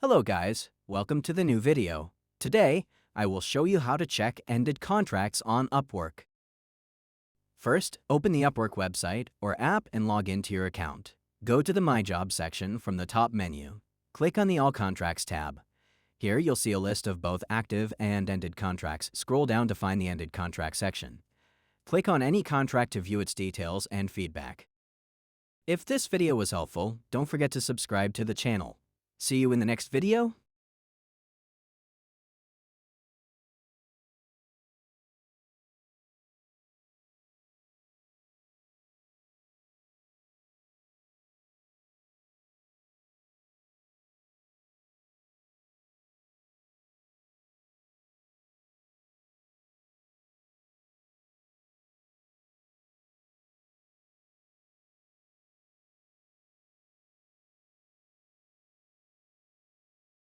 Hello guys, welcome to the new video. Today, I will show you how to check ended contracts on Upwork. First, open the Upwork website or app and log into your account. Go to the My Job section from the top menu. Click on the All Contracts tab. Here you'll see a list of both active and ended contracts. Scroll down to find the ended contract section. Click on any contract to view its details and feedback. If this video was helpful, don't forget to subscribe to the channel. See you in the next video.